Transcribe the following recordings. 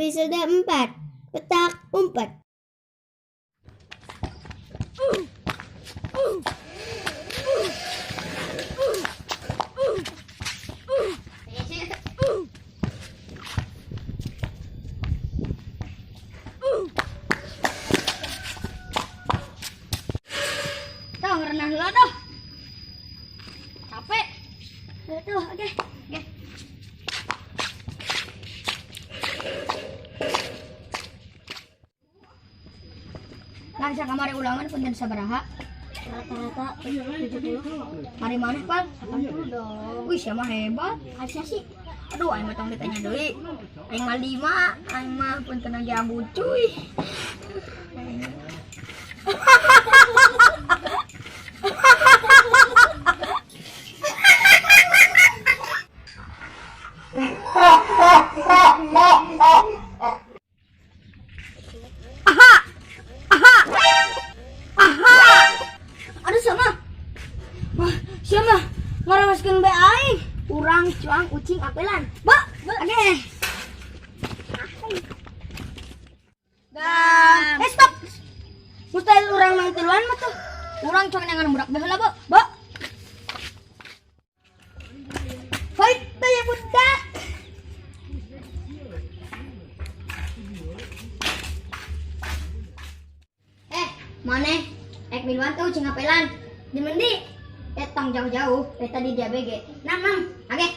Episode 4 Petak Umpet. Tuh, renang dulu tuh. Capek. Tuh, oke. Nah, saya kamari ulangan punten sabaraha? Rata-rata 70. Mari maneh, Pal? 80 dong. Wih, siapa hebat? Kasih sih. Aduh, aing mah tong ditanya deui. Aing mah 5, aing mah punten lagi abu cuy. Aduh sama. Wah, siapa? Ngarawaskeun bae aing. Urang cuang ucing apelan. Oke. Dan stop. Mustahil urang mang tiluan mah tuh. Urang cuang nyangan budak bae heula, Bo. Fight teh budak. Maneh ek miluan tuh cing apelan. Di mendi tong jauh-jauh dari tadi dia BG. Nang. Oke.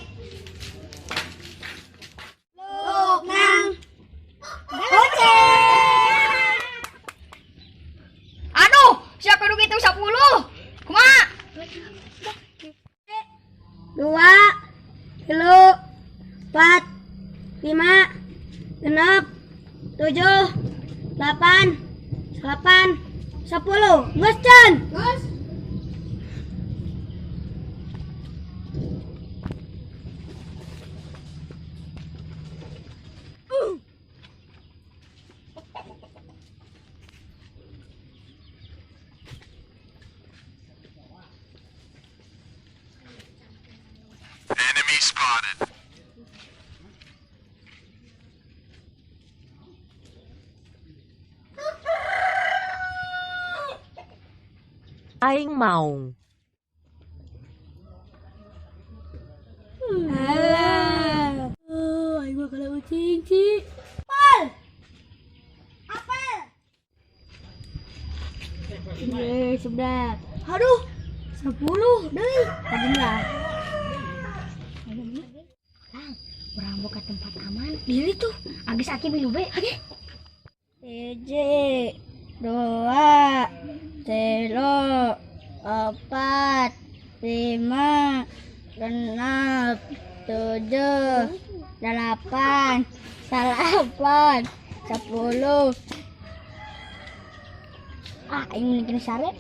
Luk nang. Oke. Aduh, siapa kudu gitu 10. Kumaha? 2 3 4 5 6 7 8 10. Geus can. Gus. Enemy spotted. Aing mau. Alah. Aing mah kalau ucing, Ci. Apel. Apel. Sebelah. Aduh, 10 deui. Alhamdulillah. Urang boga tempat aman. Diri tuh, agis aki milu be. Oke. 1 2 3 4 5 6 7 8 10. Aing mending sare.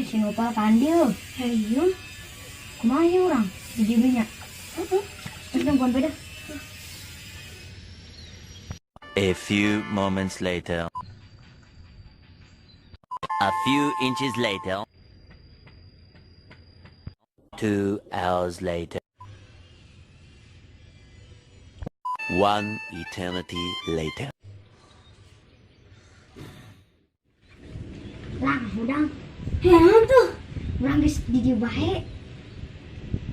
Si Nopal kandil. Hayun. Kumaha ya urang? Di dieunya. Tentang buan beda. A few moments later. A few inches later. 2 hours later. 1 eternity later. Lang, udang. Heran tuh. Urang geus di dieu bae.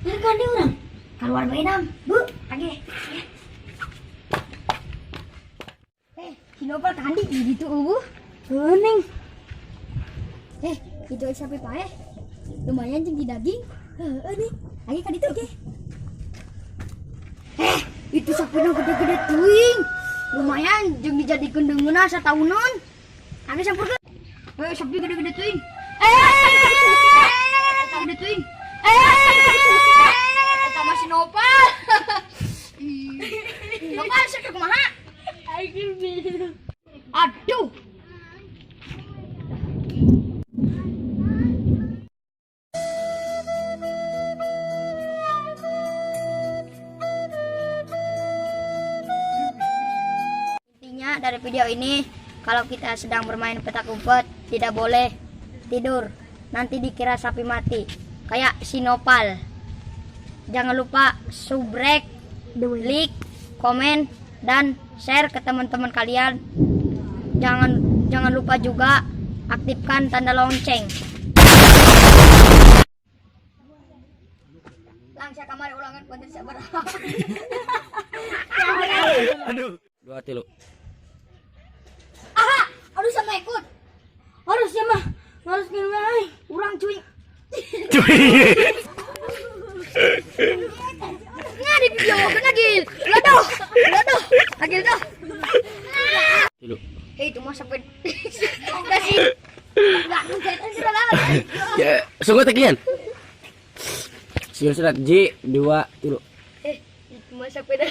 Nah, kandil urang. Keluar bae nam. Bu, age. Si Nopal kandi di ditu eueuh. Kuning. Itu sapi pae. Lumayan jeung di daging. Heeh nih. Age ka ditu ge. Itu sapina gede-gede teuing. Lumayan jeung dijadikeun deungeuna sataunon. Age sampurkeun. Weh, sapi gede-gede teuing. Eta gede teuing. Eta mah si Nopal. Nopal sakit kumaha? Aduh. Intinya dari video ini kalau kita sedang bermain petak umpet tidak boleh tidur, nanti dikira sapi mati kayak sinopal. Jangan lupa subrek, like, komen, dan share ke teman-teman kalian. Jangan lupa juga aktifkan tanda lonceng. Langsung kamar ulangan konten sabar. Aduh. 2-3. Aha, aduh sama ikut. Harus ya mah. Harus gimana? Urang cuy. Nga di video kena gil. Lodoh. Agil dah. Tilu. Hei, itu mah sampai kasih. Enggak, sudah lama. Ya, sungguh tegian. Siul surat J 2 tilu. Itu mah sampai dah.